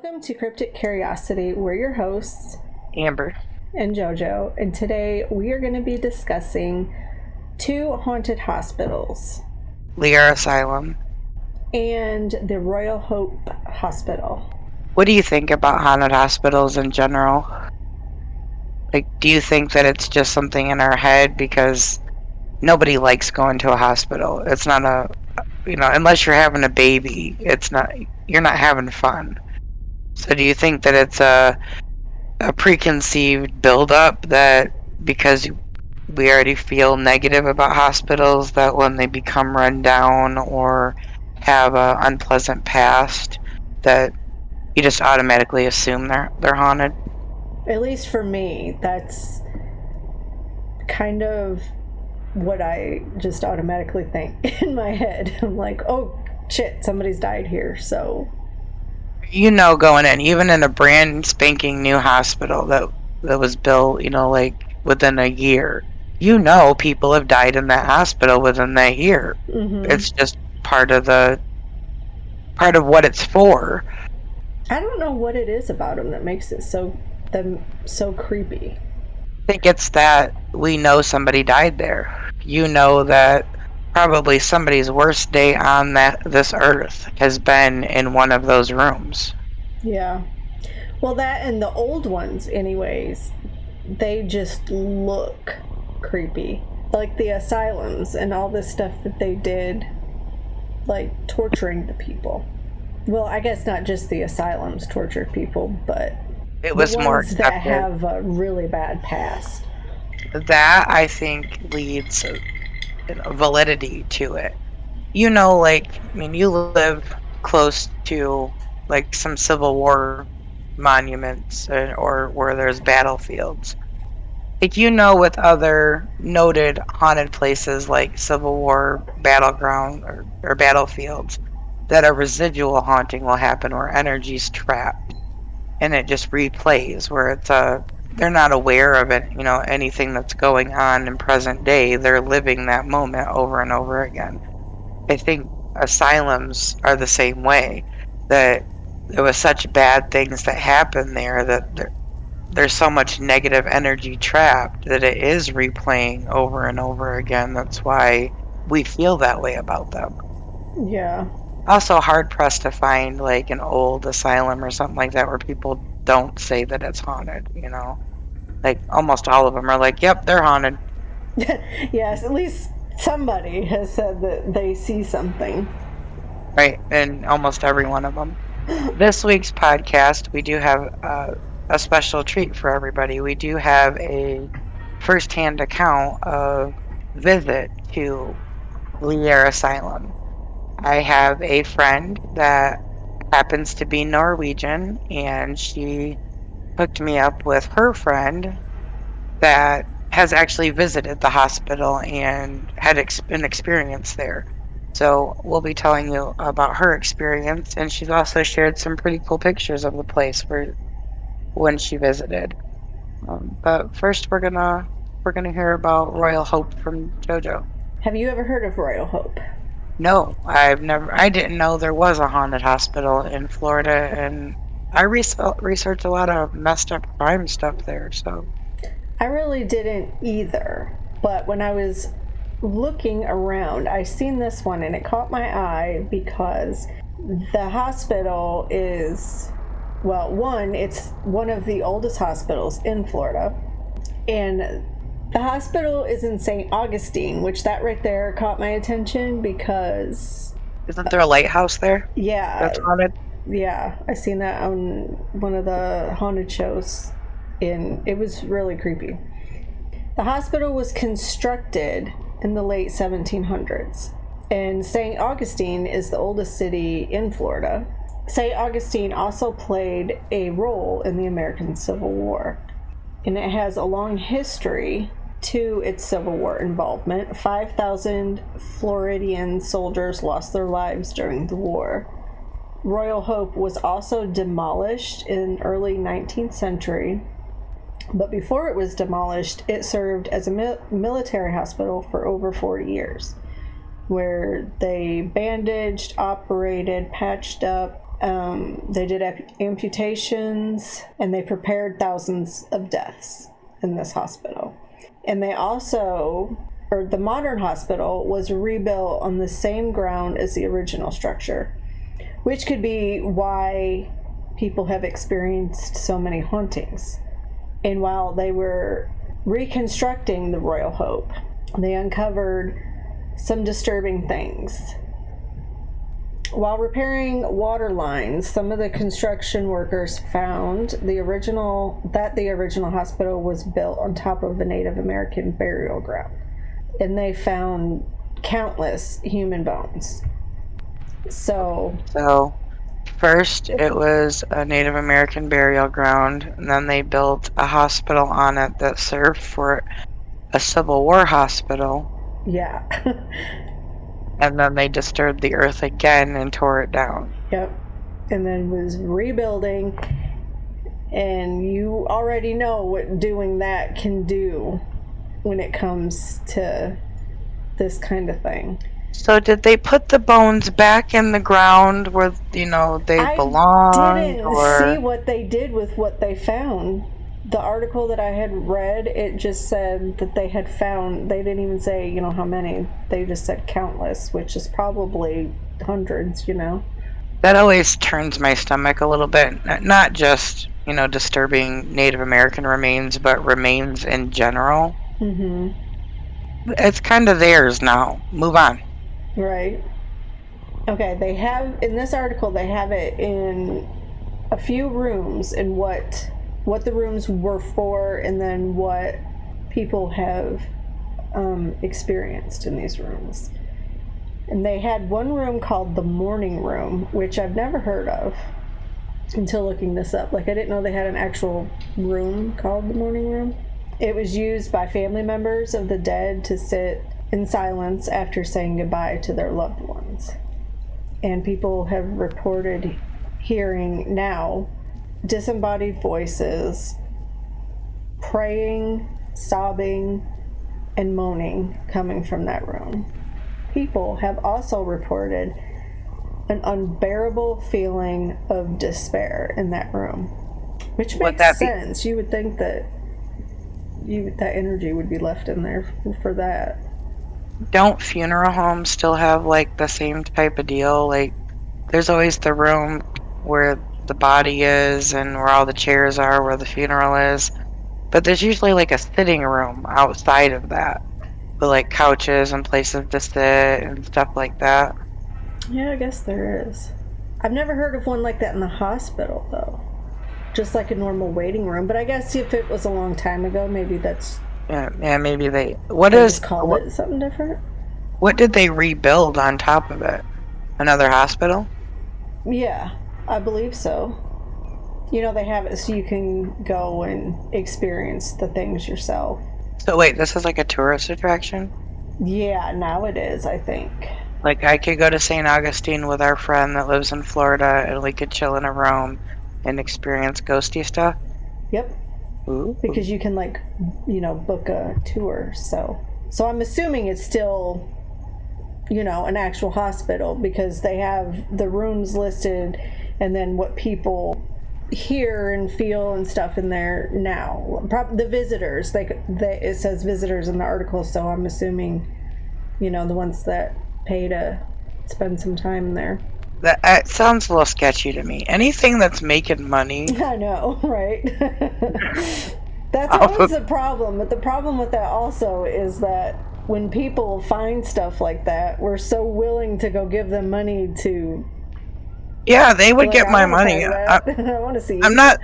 Welcome to Cryptic Curiosity. We're your hosts, Amber and JoJo, and today we are going to be discussing two haunted hospitals. Leer Asylum. And the Royal Hope Hospital. What do you think about haunted hospitals in general? Like, do you think that it's just something in our head because nobody likes going to a hospital? It's not unless you're having a baby, you're not having fun. So do you think that it's a preconceived buildup that because we already feel negative about hospitals, that when they become run down or have an unpleasant past, that you just automatically assume they're haunted? At least for me, that's kind of what I just automatically think in my head. I'm like, oh shit, somebody's died here, so... Going in, even in a brand spanking new hospital that was built, like within a year, people have died in that hospital within that year. Mm-hmm. It's just part of what it's for. I don't know what it is about them that makes it so creepy. I think it's that we know somebody died there. That probably somebody's worst day on this earth has been in one of those rooms. Yeah. Well, that and the old ones, anyways, they just look creepy. Like the asylums and all this stuff that they did, like torturing the people. Well, I guess not just the asylums tortured people, but it was the more ones that have a really bad past. That, I think, leads validity to it. You live close to like some Civil War monuments or where there's battlefields. With other noted haunted places like Civil War battleground or battlefields, that a residual haunting will happen where energy's trapped and it just replays, where they're not aware of it, anything that's going on in present day. They're living that moment over and over again. I think asylums are the same way, that there was such bad things that happened there that there's so much negative energy trapped that it is replaying over and over again. That's why we feel that way about them. Yeah. Also hard pressed to find like an old asylum or something like that where people don't say that it's haunted, Like almost all of them are like, yep, they're haunted. Yes, at least somebody has said that they see something. Right, and almost every one of them. This week's podcast, we do have a special treat for everybody. We do have a first-hand account of visit to Leer Asylum. I have a friend that happens to be Norwegian, and she hooked me up with her friend that has actually visited the hospital and had an experience there. So we'll be telling you about her experience, and she's also shared some pretty cool pictures of the place when she visited. But first, we're gonna hear about Royal Hope from JoJo. Have you ever heard of Royal Hope? No, I didn't know there was a haunted hospital in Florida, and I researched a lot of messed up crime stuff there, so. I really didn't either, but when I was looking around, I seen this one and it caught my eye because the hospital is, well, it's one of the oldest hospitals in Florida, and the hospital is in St. Augustine, which that right there caught my attention because... Isn't there a lighthouse there? Yeah. That's haunted? Yeah, I seen that on one of the haunted shows, and it was really creepy. The hospital was constructed in the late 1700s, and St. Augustine is the oldest city in Florida. St. Augustine also played a role in the American Civil War, and it has a long history to its Civil War involvement. 5,000 Floridian soldiers lost their lives during the war. Royal Hope was also demolished in early 19th century, but before it was demolished, it served as a military hospital for over 40 years, where they bandaged, operated, patched up, They did amputations, and they prepared thousands of deaths in this hospital. And they also, or the modern hospital was rebuilt on the same ground as the original structure, which could be why people have experienced so many hauntings. And while they were reconstructing the Royal Hope, they uncovered some disturbing things. While repairing water lines, some of the construction workers found the original hospital was built on top of a Native American burial ground. And they found countless human bones. So first it was a Native American burial ground, and then they built a hospital on it that served for a Civil War hospital. Yeah. And then they disturbed the earth again and tore it down. Yep. And then was rebuilding. And you already know what doing that can do when it comes to this kind of thing. So did they put the bones back in the ground where, they belonged? I didn't see what they did with what they found. The article that I had read, it just said that they had found, they didn't even say, how many. They just said countless, which is probably hundreds, That always turns my stomach a little bit. Not just, disturbing Native American remains, but remains in general. Mm-hmm. It's kind of theirs now. Move on. Right. Okay, they have, in this article, they have it in a few rooms and what the rooms were for, and then what people have experienced in these rooms. And they had one room called the morning room, which I've never heard of until looking this up. I didn't know they had an actual room called the morning room. It was used by family members of the dead to sit in silence after saying goodbye to their loved ones. And people have reported hearing now disembodied voices, praying, sobbing, and moaning coming from that room. People have also reported an unbearable feeling of despair in that room, which makes sense. You would think that that energy would be left in there for that. Don't funeral homes still have the same type of deal? There's always the room where the body is and where all the chairs are, where the funeral is, but there's usually a sitting room outside of that with couches and places to sit and stuff like that. Yeah, I guess there is. I've never heard of one like that in the hospital, though. Just like a normal waiting room. But I guess if it was a long time ago, maybe that's... Yeah, maybe they... just called it something different? What did they rebuild on top of it? Another hospital? Yeah, I believe so. They have it so you can go and experience the things yourself. So wait, this is a tourist attraction? Yeah, now it is, I think. I could go to St. Augustine with our friend that lives in Florida, and we could chill in a room and experience ghosty stuff? Yep. Ooh. Because you can book a tour. So I'm assuming it's still, an actual hospital, because they have the rooms listed and then what people hear and feel and stuff in there now. The visitors, it says visitors in the article, so I'm assuming, the ones that pay to spend some time there. That sounds a little sketchy to me. Anything that's making money. I know, right? That's always the problem. But the problem with that also is that when people find stuff like that, we're so willing to go give them money to... Yeah, they would get my money. I want to see. I'm not...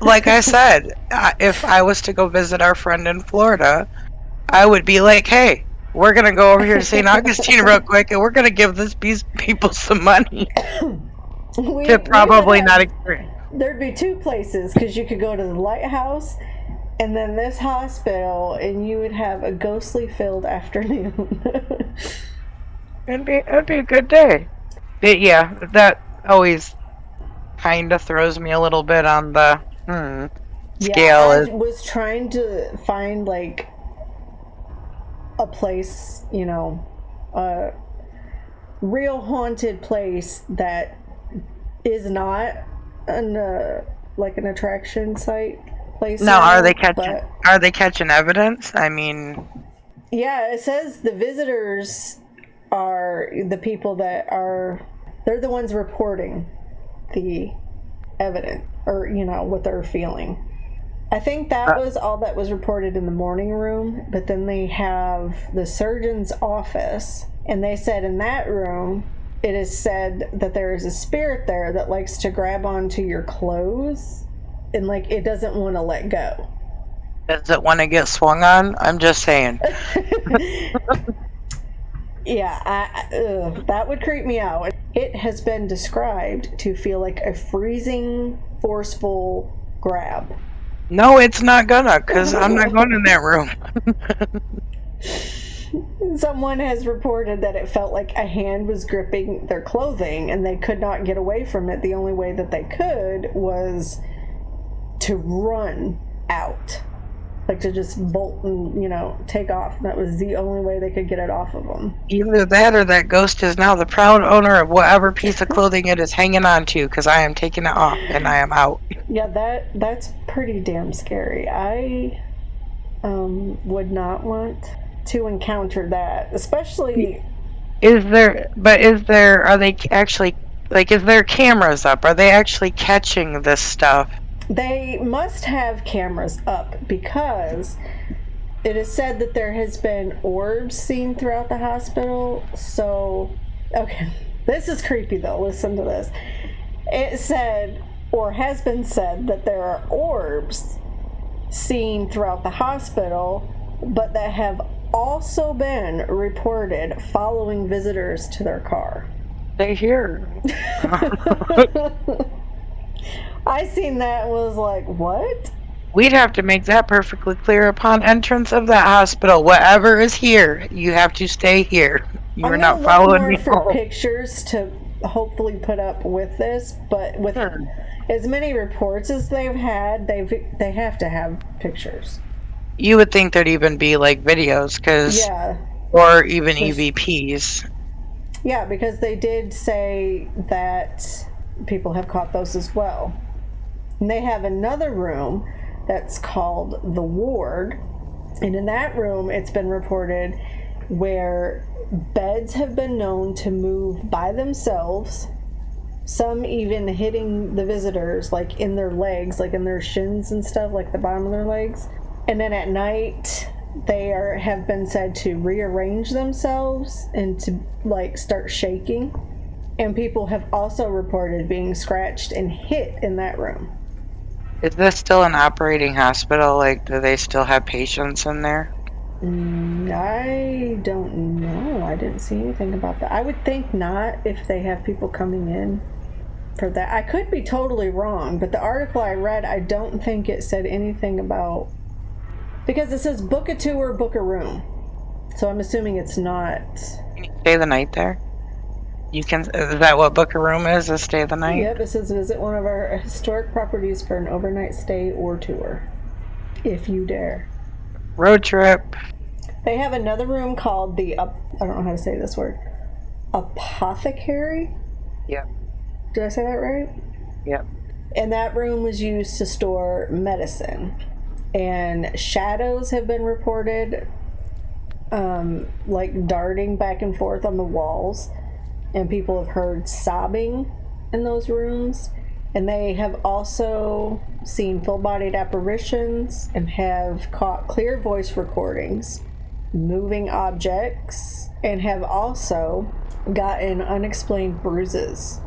Like I said, if I was to go visit our friend in Florida, I would be like, hey, we're going to go over here to St. Augustine real quick, and we're going to give these people some money. To probably not experience. There'd be two places, because you could go to the lighthouse and then this hospital, and you would have a ghostly filled afternoon. It'd be a good day. But yeah, that always kind of throws me a little bit on the scale. I was trying to find a place, a real haunted place that is not like an attraction site place. Now, now, are they catching evidence? I mean, yeah, it says the visitors are the people that are, they're the ones reporting the evidence, or what they're feeling. I think that was all that was reported in the morning room, but then they have the surgeon's office, and they said in that room it is said that there is a spirit there that likes to grab onto your clothes and like it doesn't want to let go. does it want to get swung on? I'm just saying. Yeah, that would creep me out. It has been described to feel like a freezing, forceful grab. No, it's not gonna, because I'm not going in that room. Someone has reported that it felt like a hand was gripping their clothing and they could not get away from it. The only way that they could was to run out. Like to just bolt and, take off. That was the only way they could get it off of them. Either that or that ghost is now the proud owner of whatever piece of clothing it is hanging on to, because I am taking it off and I am out. Yeah, that's pretty damn scary. I would not want to encounter that, especially. Are they actually, like, is there cameras up? Are they actually catching this stuff? They must have cameras up because it is said that there has been orbs seen throughout the hospital. So, okay, this is creepy though. Listen to this. It said, or has been said, that there are orbs seen throughout the hospital, but that have also been reported following visitors to their car. They hear. I seen that and was like, what? We'd have to make that perfectly clear upon entrance of that hospital. Whatever is here, you have to stay here. You're not following me for home. Pictures to hopefully put up with this, but with as many reports as they've had, they have to have pictures. You would think there'd even be like videos, or even EVPs. Yeah, because they did say that people have caught those as well. And they have another room that's called the ward, and in that room it's been reported where beds have been known to move by themselves, some even hitting the visitors like in their legs, like in their shins and stuff, like the bottom of their legs. And then at night they have been said to rearrange themselves and to like start shaking. And people have also reported being scratched and hit in that room. Is this still an operating hospital? Like, do they still have patients in there? I don't know. I didn't see anything about that. I would think not if they have people coming in for that. I could be totally wrong, but the article I read, I don't think it said anything about... Because it says book a tour, book a room. So I'm assuming it's not... Can you stay the night there? You can. Is that what book a room is stay the night? Yep, it says visit one of our historic properties for an overnight stay or tour, if you dare. Road trip. They have another room called the, I don't know how to say this word, apothecary? Yep. Did I say that right? Yep. And that room was used to store medicine. And shadows have been reported, like darting back and forth on the walls. And people have heard sobbing in those rooms. And they have also seen full-bodied apparitions and have caught clear voice recordings, moving objects, and have also gotten unexplained bruises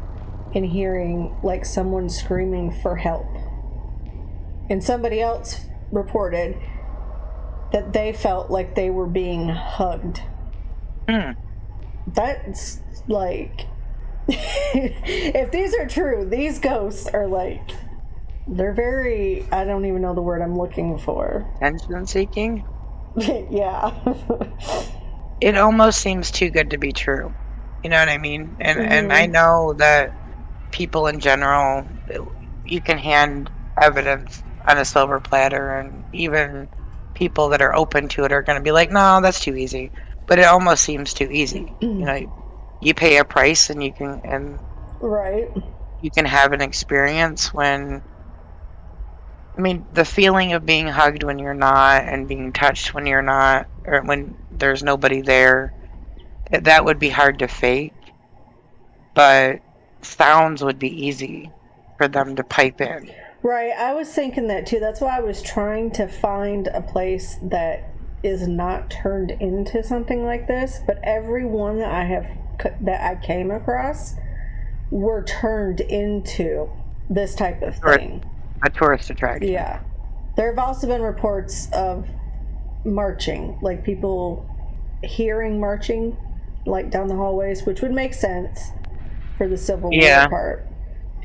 and hearing like someone screaming for help. And somebody else reported that they felt like they were being hugged. That's like... if these are true, these ghosts are like... They're very... I don't even know the word I'm looking for. Attention seeking? Yeah. It almost seems too good to be true. You know what I mean? And I know that people in general, you can hand evidence on a silver platter, and even people that are open to it are going to be like, no, that's too easy. But it almost seems too easy. You know, you pay a price and you can... and Right. you can have an experience when, I mean, the feeling of being hugged when you're not and being touched when you're not, or when there's nobody there, that would be hard to fake, but sounds would be easy for them to pipe in. Right, I was thinking that too. That's why I was trying to find a place that is not turned into something like this. But every one that I came across were turned into this type of thing. A tourist attraction. Yeah, there have also been reports of marching, like people hearing marching, like down the hallways, which would make sense for the Civil War part.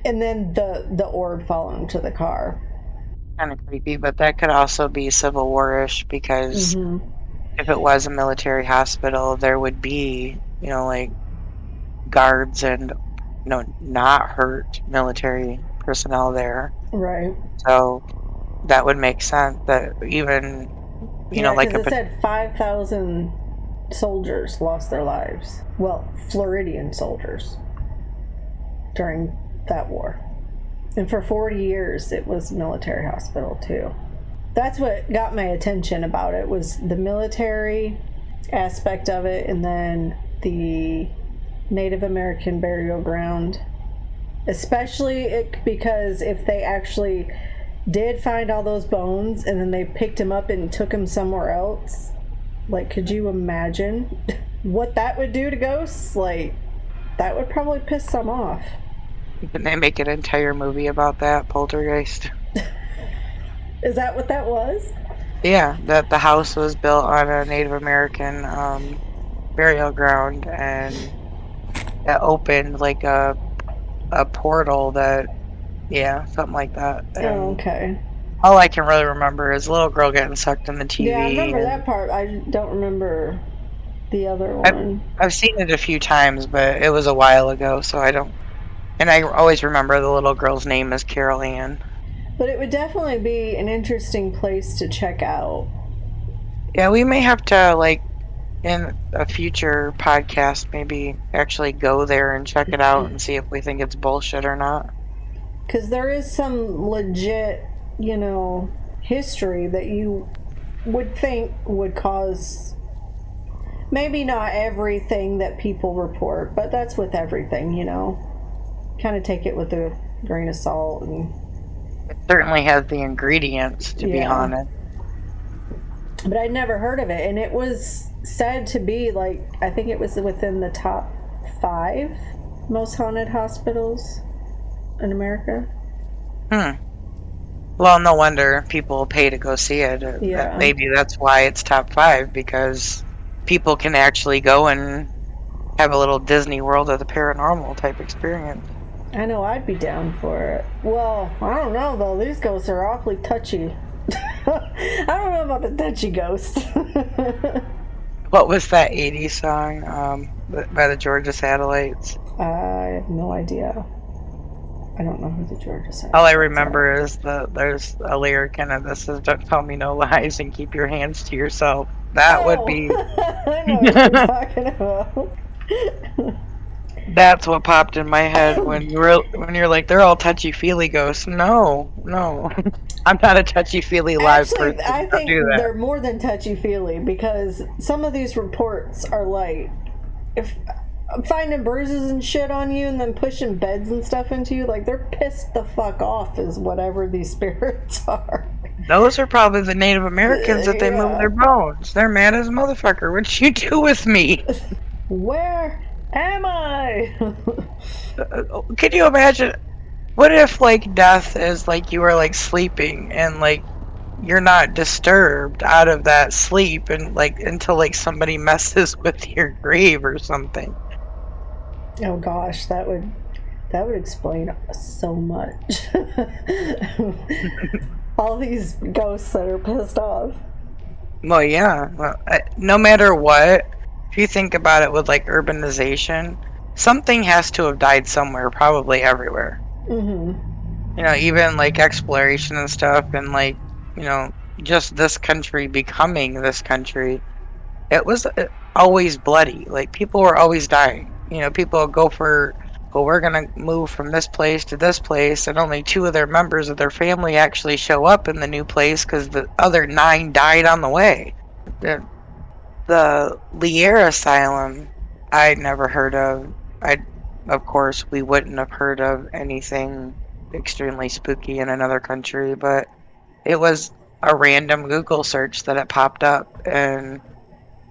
And then the orb falling to the car. Kind of creepy, but that could also be Civil War-ish, because if it was a military hospital, there would be, like guards and, not hurt military personnel there. Right. So that would make sense that even, like because it said 5,000 soldiers lost their lives. Well, Floridian soldiers during that war. And for 40 years, it was a military hospital, too. That's what got my attention about it, was the military aspect of it, and then the Native American burial ground. Especially because if they actually did find all those bones and then they picked them up and took them somewhere else, like, could you imagine what that would do to ghosts? Like, that would probably piss some off. Can they make an entire movie about that, Poltergeist? Is that what that was? Yeah, that the house was built on a Native American burial ground, and it opened like a portal that, something like that. And okay. all I can really remember is a little girl getting sucked in the TV. Yeah, I remember that part. I don't remember the other one. I've seen it a few times, but it was a while ago, so I don't. And I always remember the little girl's name is Carol Ann. But it would definitely be an interesting place to check out. Yeah, we may have to, like, in a future podcast, maybe actually go there and check it out and see if we think it's bullshit or not. Because there is some legit, history that you would think would cause, maybe not everything that people report, but that's with everything, kind of take it with a grain of salt. And it certainly has the ingredients to be haunted. But I'd never heard of it, and it was said to be, like, I think it was within the top 5 most haunted hospitals in America. Well, no wonder people pay to go see it. Yeah. Maybe that's why it's top 5, because people can actually go and have a little Disney World of the paranormal type experience. I know I'd be down for it. Well, I don't know, though. These ghosts are awfully touchy. I don't know about the touchy ghosts. What was that 80s song by the Georgia Satellites? I have no idea. I don't know who the Georgia Satellites All I remember is there's a lyric in it that says, "Don't tell me no lies and keep your hands to yourself." That would be... I know what you're talking about. That's what popped in my head when you're like, they're all touchy-feely ghosts. No. I'm not a touchy-feely live person. I think they're more than touchy-feely, because some of these reports are like, if I'm finding bruises and shit on you and then pushing beds and stuff into you, like, they're pissed the fuck off is whatever these spirits are. Those are probably the Native Americans that they move their bones. They're mad as a motherfucker. What'd you do with me? Where am I? Can you imagine? What if, like, death is like you are, like, sleeping and, like, you're not disturbed out of that sleep and, like, until, like, somebody messes with your grave or something? Oh gosh, that would explain so much. All these ghosts that are pissed off. Well, yeah. Well, no matter what, if you think about it with, like, urbanization, something has to have died somewhere, probably everywhere. Even, like, exploration and stuff, and, like, just this country becoming this country, it was always bloody. Like, people were always dying. People would go well, we're going to move from this place to this place, and only 2 of their members of their family actually show up in the new place because the other 9 died on the way. The Leer Asylum, I'd never heard of. Of course, we wouldn't have heard of anything extremely spooky in another country, but it was a random Google search that it popped up, and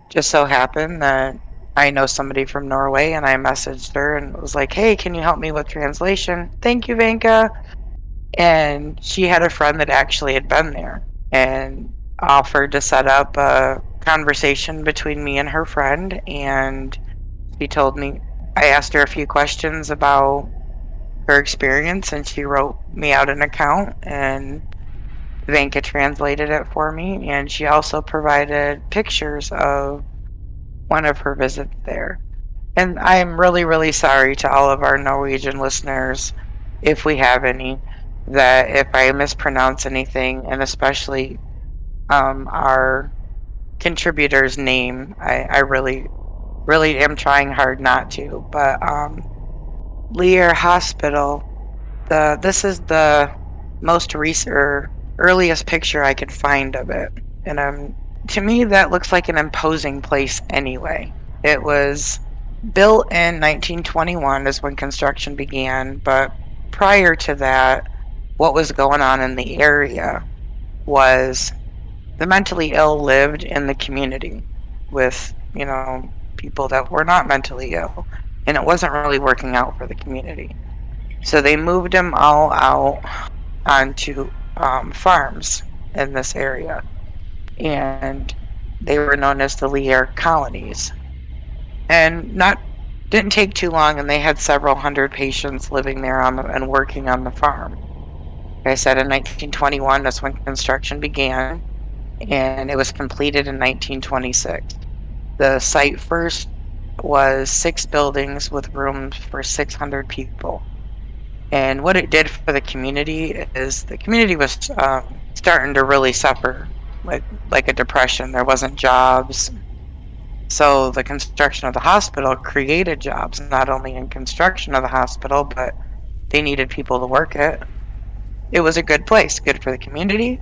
just so happened that I know somebody from Norway, and I messaged her and was like, "Hey, can you help me with translation?" "Thank you, Vanka." And she had a friend that actually had been there and offered to set up a conversation between me and her friend. And she told me, I asked her a few questions about her experience, and she wrote me out an account, and Vanka translated it for me. And she also provided pictures of one of her visits there. And I'm really, really sorry to all of our Norwegian listeners, if we have any, that if I mispronounce anything, and especially our contributor's name, I really, really am trying hard not to. But Leer Hospital, this is the most recent or earliest picture I could find of it, and to me that looks like an imposing place anyway. It was built in 1921 is when construction began, but prior to that, what was going on in the area was the mentally ill lived in the community with, people that were not mentally ill, and it wasn't really working out for the community. So they moved them all out onto farms in this area, and they were known as the Leer colonies. And not didn't take too long, and they had several hundred patients living there and working on the farm. Like I said, in 1921, that's when construction began, and it was completed in 1926. The site first was 6 buildings with rooms for 600 people. And what it did for the community is the community was starting to really suffer, like a depression. There wasn't jobs. So the construction of the hospital created jobs, not only in construction of the hospital, but they needed people to work it. It was a good place, good for the community,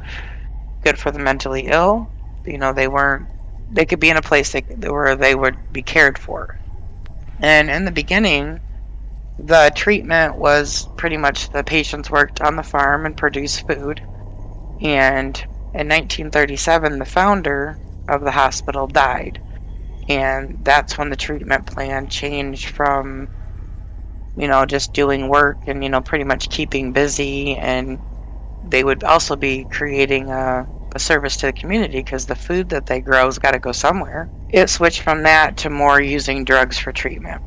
good for the mentally ill. They could be in a place where they would be cared for. And in the beginning, the treatment was pretty much the patients worked on the farm and produced food. And in 1937, the founder of the hospital died. And that's when the treatment plan changed from, just doing work and, pretty much keeping busy. And they would also be creating a service to the community because the food that they grow has got to go somewhere. It switched from that to more using drugs for treatment.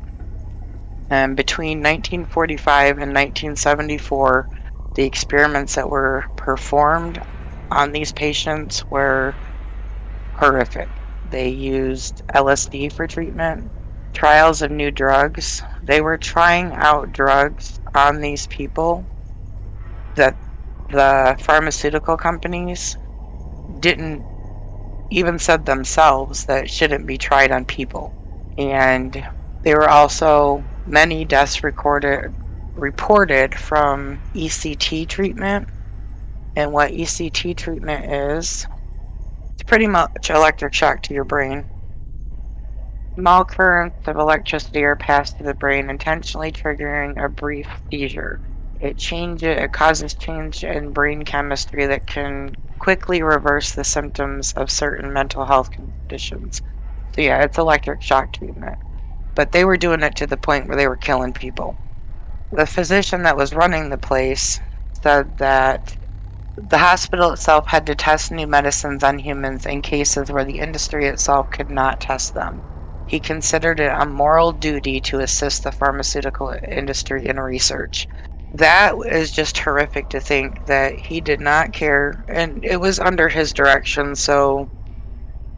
And between 1945 and 1974, the experiments that were performed on these patients were horrific. They used LSD for treatment, trials of new drugs. They were trying out drugs on these people that the pharmaceutical companies didn't even said themselves that shouldn't be tried on people. And there were also many deaths reported from ECT treatment. And what ECT treatment is, it's pretty much electric shock to your brain. Small currents of electricity are passed to the brain, intentionally triggering a brief seizure. It causes change in brain chemistry that can quickly reverse the symptoms of certain mental health conditions. So yeah, it's electric shock treatment. But they were doing it to the point where they were killing people. The physician that was running the place said that the hospital itself had to test new medicines on humans in cases where the industry itself could not test them. He considered it a moral duty to assist the pharmaceutical industry in research. That is just horrific to think that he did not care, and it was under his direction, so,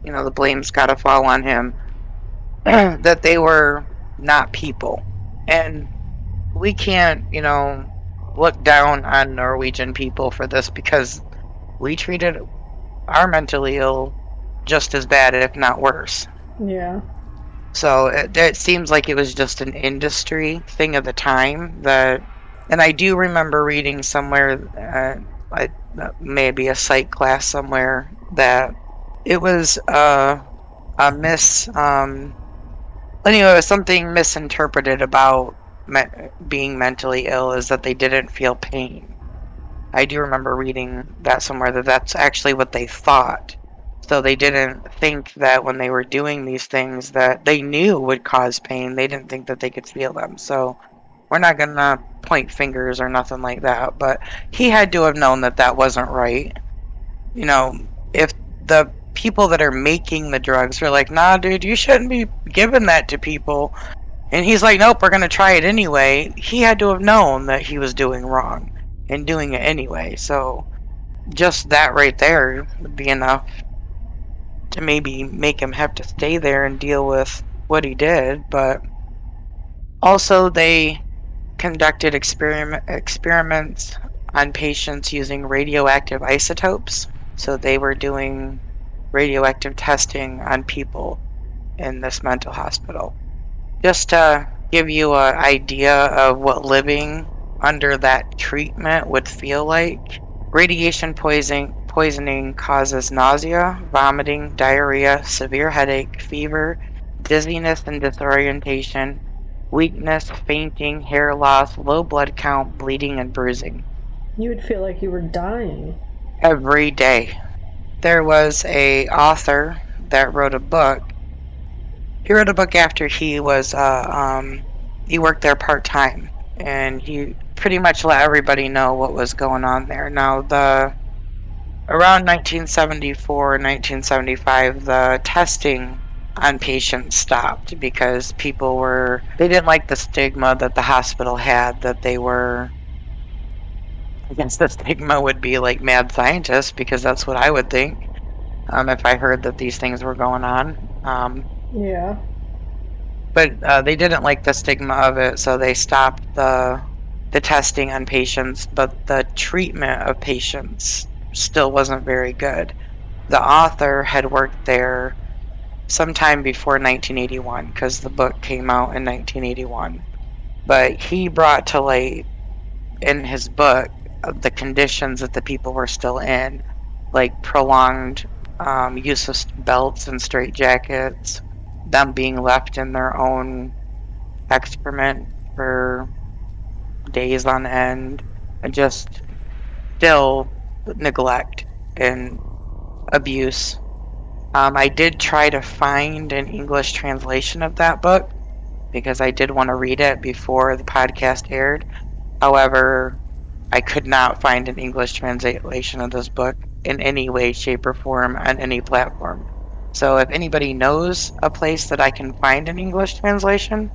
the blame's got to fall on him, that they were not people. And we can't, look down on Norwegian people for this because we treated our mentally ill just as bad, if not worse. Yeah. So it seems like it was just an industry thing of the time that, and I do remember reading somewhere, maybe a psych class somewhere, that it was a anyway, it was something misinterpreted about being mentally ill is that they didn't feel pain. I do remember reading that somewhere that that's actually what they thought. So they didn't think that when they were doing these things that they knew would cause pain, they didn't think that they could feel them. So we're not going to point fingers or nothing like that, but he had to have known that that wasn't right. You know, if the people that are making the drugs are like, nah, dude, you shouldn't be giving that to people. And he's like, nope, we're going to try it anyway. He had to have known that he was doing wrong and doing it anyway. So just that right there would be enough to maybe make him have to stay there and deal with what he did. But also, they conducted experiments on patients using radioactive isotopes. So they were doing radioactive testing on people in this mental hospital. Just to give you an idea of what living under that treatment would feel like, radiation poisoning causes nausea, vomiting, diarrhea, severe headache, fever, dizziness and disorientation, weakness, fainting, hair loss, low blood count, bleeding, and bruising. You would feel like you were dying. Every day. There was a author that wrote a book. He wrote a book after he worked there part time, and he pretty much let everybody know what was going on there. Now, the around 1974, 1975, the testing on patients stopped because they didn't like the stigma that the hospital had, that they were, I guess the stigma would be like mad scientists, because that's what I would think, if I heard that these things were going on. Yeah. But they didn't like the stigma of it, so they stopped the testing on patients, but the treatment of patients still wasn't very good. The author had worked there sometime before 1981, because the book came out in 1981. But he brought to light in his book the conditions that the people were still in, like prolonged use of belts and straitjackets, them being left in their own excrement for days on end, and just still neglect and abuse. I did try to find an English translation of that book because I did want to read it before the podcast aired. However, I could not find an English translation of this book in any way, shape, or form on any platform. So if anybody knows a place that I can find an English translation,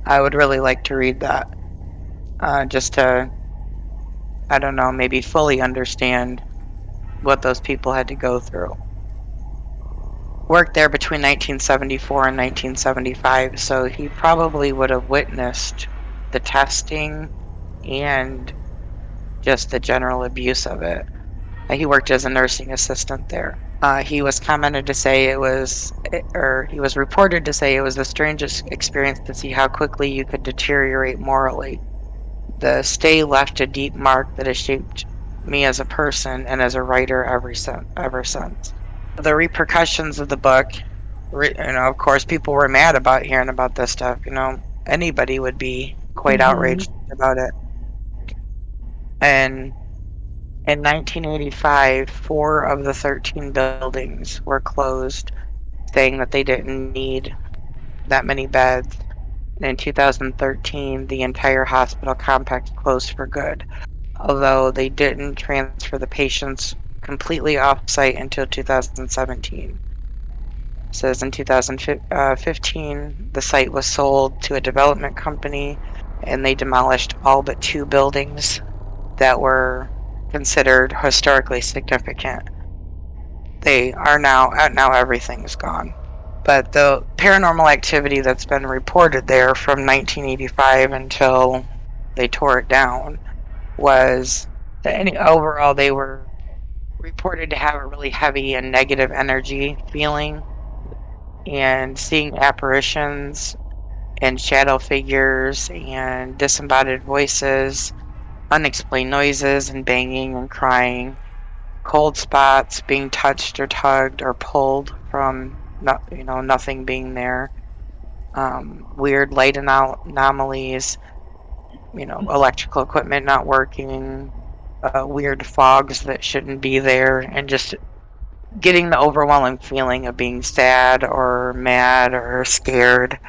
I would really like to read that, just to, I don't know, maybe fully understand what those people had to go through. Worked there between 1974 and 1975, so he probably would have witnessed the testing and just the general abuse of it. He worked as a nursing assistant there. He was commented to say he was reported to say it was the strangest experience to see how quickly you could deteriorate morally. The stay left a deep mark that has shaped me as a person and as a writer ever since. The repercussions of the book, of course, people were mad about hearing about this stuff. Anybody would be quite outraged about it. And in 1985, 4 of the 13 buildings were closed, saying that they didn't need that many beds. And in 2013, the entire hospital complex closed for good, although they didn't transfer the patients completely off-site until 2017. It says in 2015, the site was sold to a development company, and they demolished all but 2 buildings that were considered historically significant. They are now everything's gone. But the paranormal activity that's been reported there from 1985 until they tore it down was that overall they were reported to have a really heavy and negative energy feeling, and seeing apparitions and shadow figures and disembodied voices, unexplained noises and banging and crying, cold spots, being touched or tugged or pulled from nothing being there, weird light anomalies, electrical equipment not working, weird fogs that shouldn't be there, and just getting the overwhelming feeling of being sad or mad or scared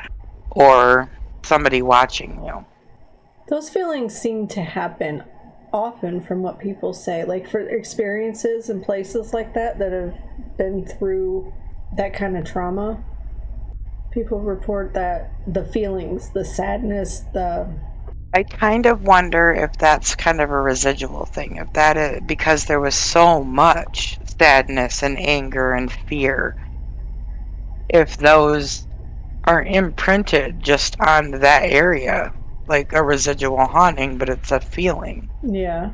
or somebody watching you. Those feelings seem to happen often from what people say, like for experiences in places like that have been through that kind of trauma. People report that the feelings, the sadness, I kind of wonder if that's kind of a residual thing, if that is because there was so much sadness and anger and fear, if those are imprinted just on that area, like a residual haunting, but it's a feeling. yeah.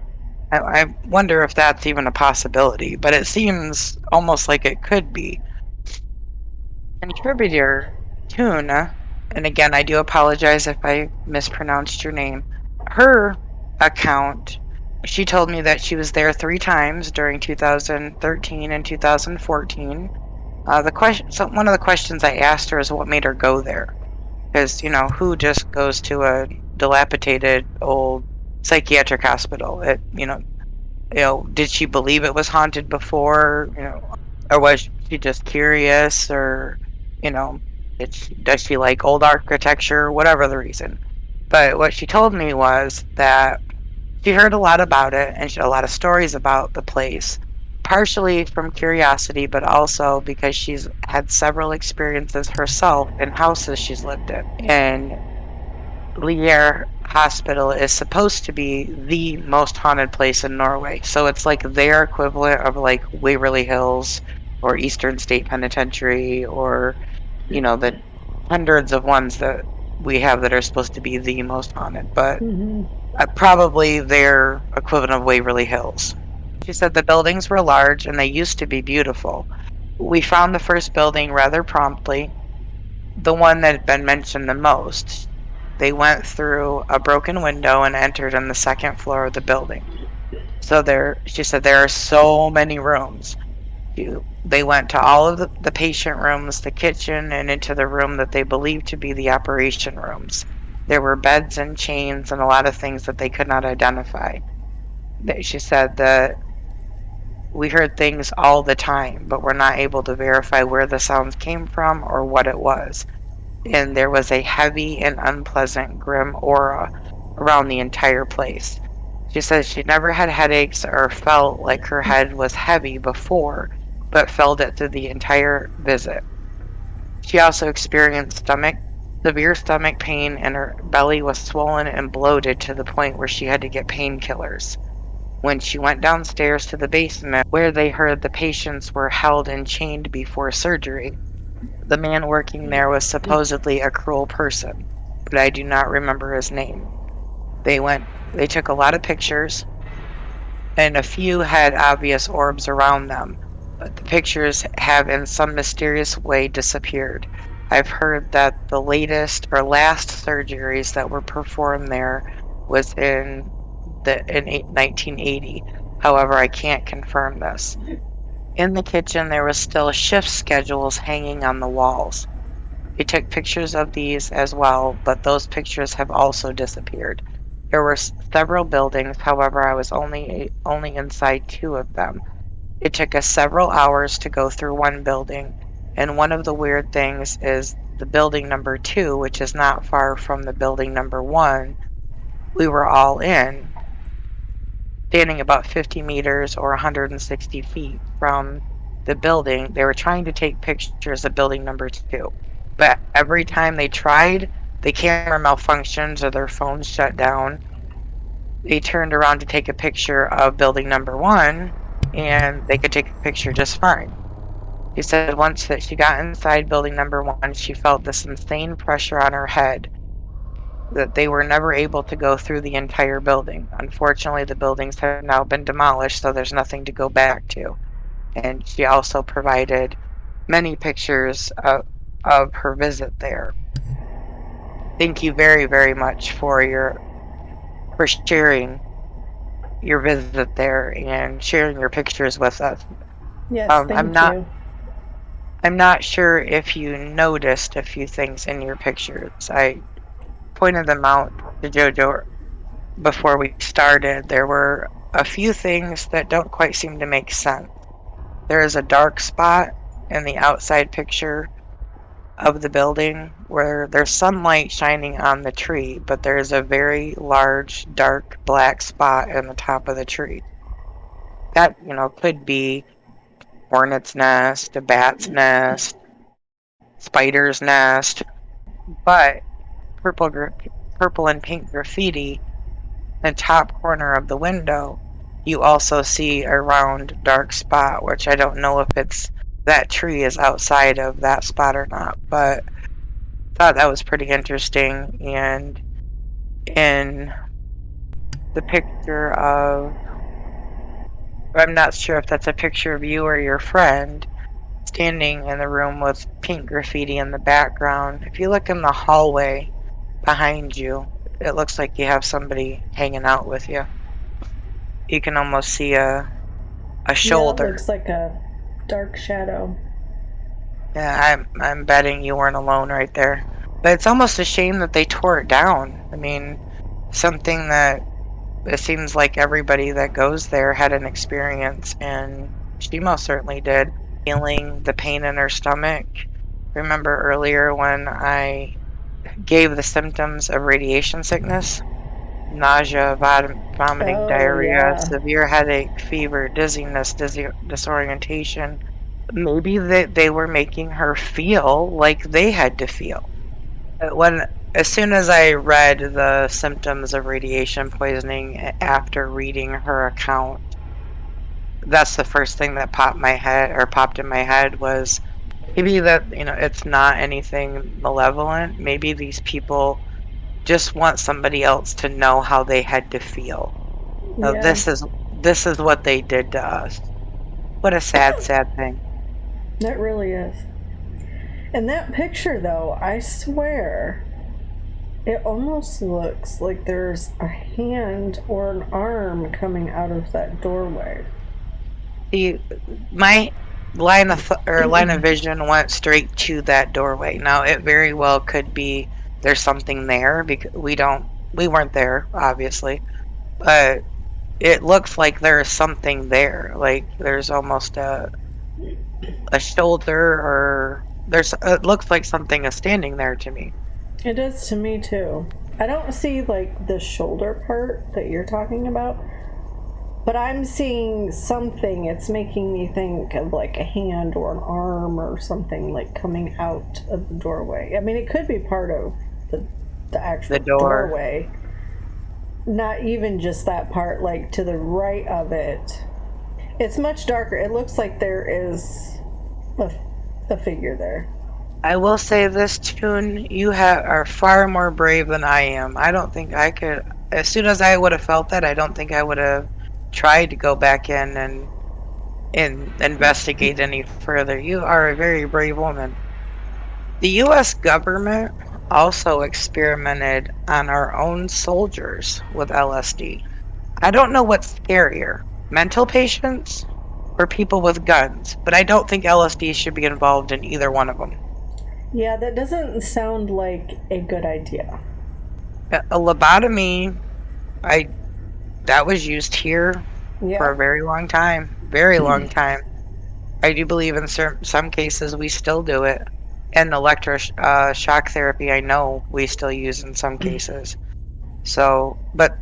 I wonder if that's even a possibility, but it seems almost like it could be. Contributor Tuna, and again, I do apologize if I mispronounced your name. Her account, she told me that she was there 3 times during 2013 and 2014. So one of the questions I asked her is what made her go there, because who just goes to a dilapidated old psychiatric hospital? Did she believe it was haunted before? Or was she just curious? Or you know, does she like old architecture? Whatever the reason. But what she told me was that she heard a lot about it and she had a lot of stories about the place, partially from curiosity, but also because she's had several experiences herself in houses she's lived in. And Leer Hospital is supposed to be the most haunted place in Norway. So it's like their equivalent of like Waverly Hills or Eastern State Penitentiary or, the hundreds of ones that we have that are supposed to be the most haunted. But probably their equivalent of Waverly Hills. She said the buildings were large and they used to be beautiful. We found the first building rather promptly, the one that had been mentioned the most. They went through a broken window and entered on the second floor of the building. So she said there are so many rooms. They went to all of the patient rooms, the kitchen, and into the room that they believed to be the operation rooms. There were beds and chains and a lot of things that they could not identify. She said that we heard things all the time, but we're not able to verify where the sounds came from or what it was. And there was a heavy and unpleasant, grim aura around the entire place. She says she never had headaches or felt like her head was heavy before, but felt it through the entire visit. She also experienced severe stomach pain, and her belly was swollen and bloated to the point where she had to get painkillers. When she went downstairs to the basement, where they heard the patients were held and chained before surgery, the man working there was supposedly a cruel person, but I do not remember his name. They took a lot of pictures, and a few had obvious orbs around them, but the pictures have in some mysterious way disappeared. I've heard that the latest or last surgeries that were performed there was in 1980. However, I can't confirm this. In the kitchen, there was still shift schedules hanging on the walls. They took pictures of these as well, but those pictures have also disappeared. There were several buildings, however, I was only inside 2 of them. It took us several hours to go through one building, and one of the weird things is the building number 2, which is not far from the building number 1, we were all in, standing about 50 meters or 160 feet from the building. They were trying to take pictures of building number 2. But every time they tried, the camera malfunctions or their phones shut down. They turned around to take a picture of building number 1, and they could take a picture just fine. She said once that she got inside building number 1, she felt this insane pressure on her head, that they were never able to go through the entire building. Unfortunately, the buildings have now been demolished, so there's nothing to go back to. And she also provided many pictures of her visit there. Thank you very, very much for sharing your visit there and sharing your pictures with us. Yes, thank you. I'm not sure if you noticed a few things in your pictures. I pointed them out to Jojo before we started. There were a few things that don't quite seem to make sense. There is a dark spot in the outside picture of the building where there's sunlight shining on the tree, but there's a very large, dark, black spot in the top of the tree. That, could be hornet's nest, a bat's nest, spider's nest, but purple, purple and pink graffiti in the top corner of the window, you also see a round, dark spot, which I don't know if it's that tree is outside of that spot or not, but thought that was pretty interesting. And in the picture of, I'm not sure if that's a picture of you or your friend standing in the room with pink graffiti in the background. If you look in the hallway behind you, it looks like you have somebody hanging out with you. You can almost see a Yeah, it shoulder. looks like a dark shadow. Yeah, I'm betting you weren't alone right there. But it's almost a shame that they tore it down. I mean, something that it seems like everybody that goes there had an experience, and she most certainly did. Feeling the pain in her stomach. Remember earlier when I gave the symptoms of radiation sickness? Nausea, vomiting, Oh, diarrhea, yeah. severe headache, fever, dizziness, disorientation. Maybe they were making her feel like they had to feel. When as soon as I read the symptoms of radiation poisoning after reading her account, that's the first thing that popped in my head was maybe that, it's not anything malevolent. Maybe these people just want somebody else to know how they had to feel. Now, Yeah, this is what they did to us. What a sad, sad thing. that really is. And that picture, though, I swear, it almost looks like there's a hand or an arm coming out of that doorway. See, my line of vision went straight to that doorway. Now, it very well could be there's something there because we weren't there, obviously, but it looks like there's something there. Like there's almost a shoulder, or it looks like something is standing there to me. It does to me, too. I don't see, like, the shoulder part that you're talking about, but I'm seeing something. It's making me think of, like, a hand or an arm or something, like, coming out of the doorway. I mean, it could be part of the actual The door. doorway. Not even just that part, like, to the right of it. It's much darker. It looks like there is a figure there. I will say this, Tune, are far more brave than I am. I don't think I could. As soon as I would have felt that, I don't think I would have tried to go back in and investigate any further. You are a very brave woman. The U.S. government also experimented on our own soldiers with LSD. I don't know what's scarier, mental patients or people with guns, but I don't think LSD should be involved in either one of them. Yeah, that doesn't sound like a good idea. A lobotomy, I that was used here for a Yeah. very long time, very long time. I do believe in some cases we still do it, and shock therapy. I know we still use in some cases. So, but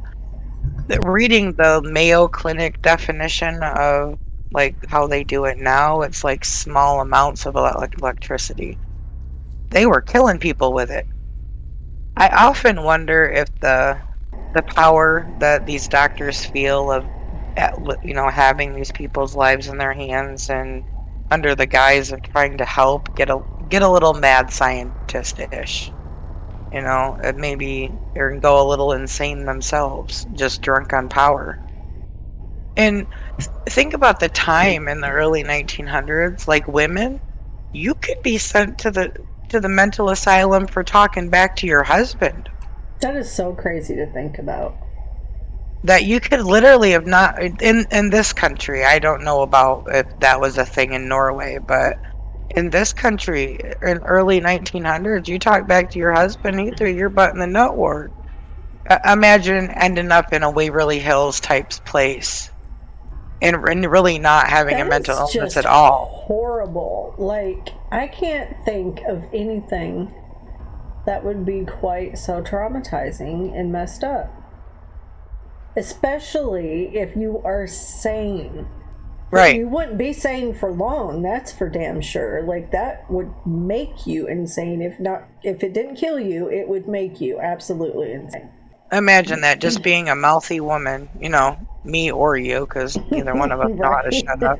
reading the Mayo Clinic definition of like how they do it now, it's like small amounts of electricity. They were killing people with it. I often wonder if the power that these doctors feel of having these people's lives in their hands and under the guise of trying to help get a little mad scientist-ish, and maybe or go a little insane themselves, just drunk on power. And think about the time in the early 1900s, like women, you could be sent to the mental asylum for talking back to your husband. That is so crazy to think about. That you could literally have not in this country. I don't know about if that was a thing in Norway, but in this country in early 1900s, you talk back to your husband, he threw your butt in the nut ward. Imagine ending up in a Waverly Hills type place and really not having a That mental is illness just at all. horrible. Like, I can't think of anything that would be quite so traumatizing and messed up. Especially if you are sane. Right. You wouldn't be sane for long, that's for damn sure. Like, that would make you insane. If it didn't kill you, it would make you absolutely insane. Imagine that, just being a mouthy woman, me or you, because neither one of us know how to shut up.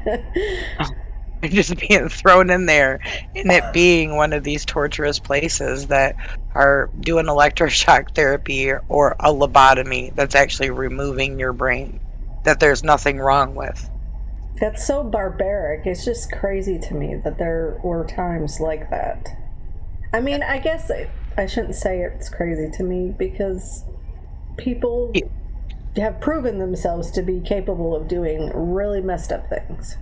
Just being thrown in there and it being one of these torturous places that are doing electroshock therapy or a lobotomy that's actually removing your brain that there's nothing wrong with. That's so barbaric. It's just crazy to me that there were times like that. I mean, I guess I shouldn't say it's crazy to me because people have proven themselves to be capable of doing really messed up things.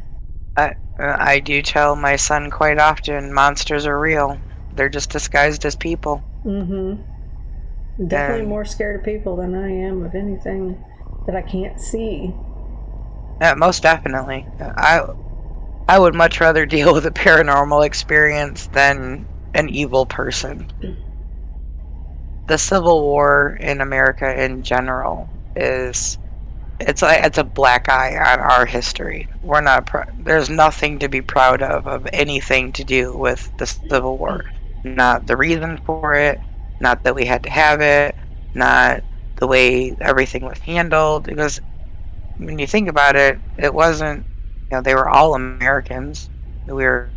I do tell my son quite often, monsters are real. They're just disguised as people. Mm-hmm. Definitely more scared of people than I am of anything that I can't see. Most definitely. I would much rather deal with a paranormal experience than an evil person. The Civil War in America in general it's a black eye on our history. We're not there's nothing to be proud of anything to do with the Civil War. Not the reason for it, not that we had to have it, not the way everything was handled. Because when you think about it, it wasn't, they were all Americans. We were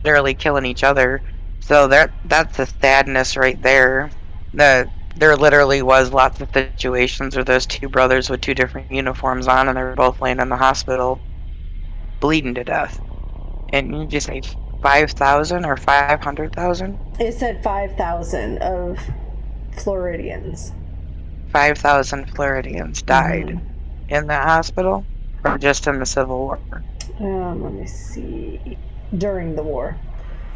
literally killing each other. So that's the sadness right there. That there literally was lots of situations where those two brothers with two different uniforms on, and they were both laying in the hospital, bleeding to death. And you just say 5,000 or 500,000? It said 5,000 of Floridians. 5,000 Floridians died in that hospital, or just in the Civil War. Let me see. During the war.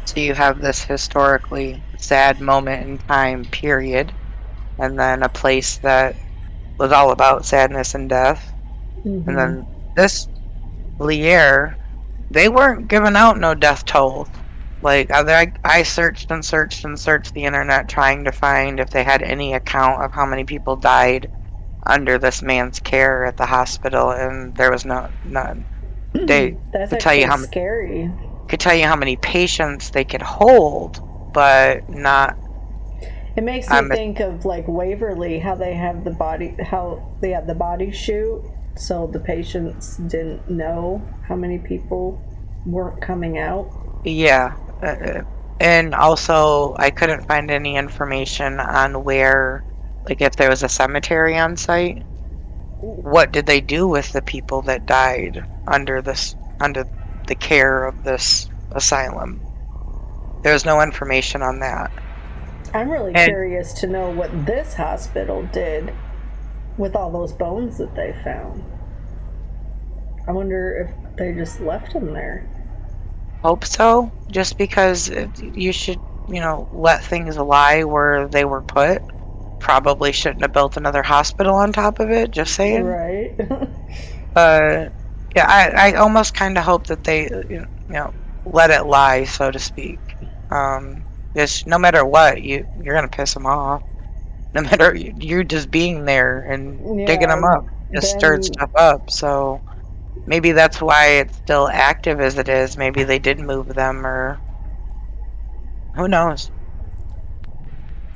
So you have this historically sad moment in time period, and then a place that was all about sadness and death. Mm-hmm. And then this Leer, they weren't giving out no death tolls. Like, I searched and searched and searched the internet trying to find if they had any account of how many people died under this man's care at the hospital, and there was none. They That's could tell you actually scary. Could tell you how many patients they could hold, but not. It makes me think of like Waverly, how they have the body chute, so the patients didn't know how many people weren't coming out. Yeah, and also I couldn't find any information on where, like, if there was a cemetery on site. What did they do with the people that died under the care of this asylum? There's no information on that. I'm really curious to know what this hospital did with all those bones that they found. I wonder if they just left them there. Hope so, just because you should, let things lie where they were put. Probably shouldn't have built another hospital on top of it, just saying. Right. Yeah, I almost kind of hope that they, let it lie, so to speak. Just no matter what, you're gonna piss them off. No matter, you just being there and digging them up just stirred stuff up. So maybe that's why it's still active as it is. Maybe they did move them, or who knows.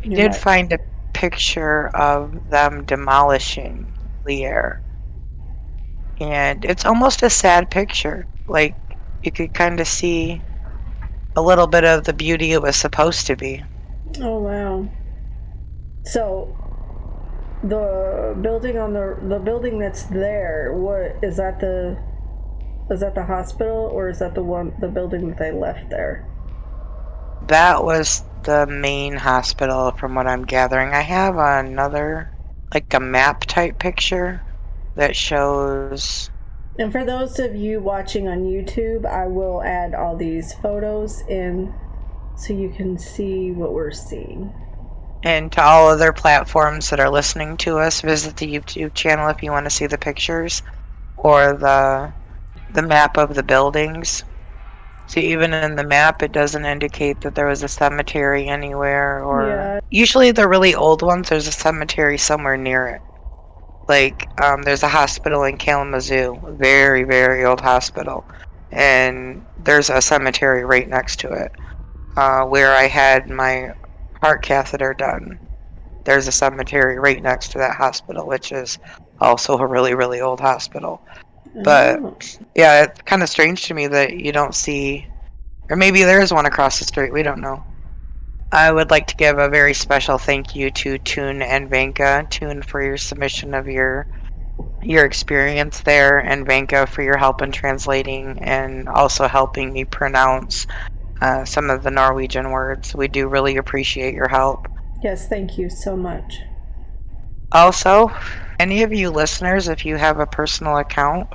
I did find a picture of them demolishing Leer, and it's almost a sad picture. Like, you could kind of see a little bit of the beauty it was supposed to be. Oh wow. So the building the building that's there, what is that the hospital, or is that the building that they left there? That was the main hospital from what I'm gathering. I have another, like a map type picture that shows. And for those of you watching on YouTube, I will add all these photos in so you can see what we're seeing. And to all other platforms that are listening to us, visit the YouTube channel if you want to see the pictures or the map of the buildings. See, even in the map, it doesn't indicate that there was a cemetery anywhere, or Yeah. usually the really old ones, there's a cemetery somewhere near it. Like, there's a hospital in Kalamazoo, a very, very old hospital, and there's a cemetery right next to it. Where I had my heart catheter done, there's a cemetery right next to that hospital, which is also a really, really old hospital. But Oh. yeah, it's kind of strange to me that you don't see, or maybe there is one across the street. We don't know. I would like to give a very special thank you to Toon and Vanka. Toon for your submission of your experience there, and Vanka for your help in translating and also helping me pronounce some of the Norwegian words. We do really appreciate your help. Yes, thank you so much. Also, any of you listeners, if you have a personal account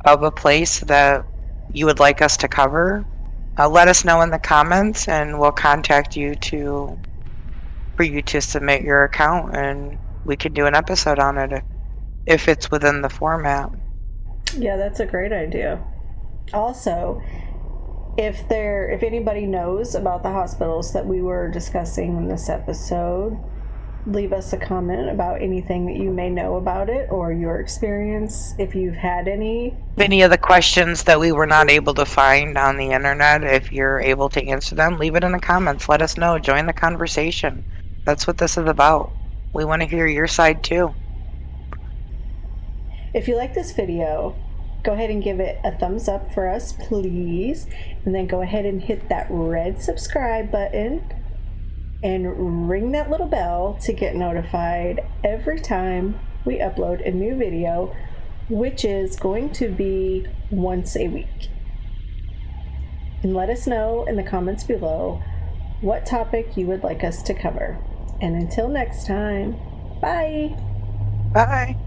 of a place that you would like us to cover, let us know in the comments, and we'll contact you for you to submit your account, and we can do an episode on it if it's within the format. Yeah, that's a great idea. Also, if anybody knows about the hospitals that we were discussing in this episode, leave us a comment about anything that you may know about it or your experience if you've had any. Any of the questions that we were not able to find on the internet, if you're able to answer them, leave it in the comments. Let us know. Join the conversation. That's what this is about. We want to hear your side too. If you like this video, go ahead and give it a thumbs up for us, please. And then go ahead and hit that red subscribe button and ring that little bell to get notified every time we upload a new video, which is going to be once a week. And let us know in the comments below what topic you would like us to cover. And until next time, bye. Bye.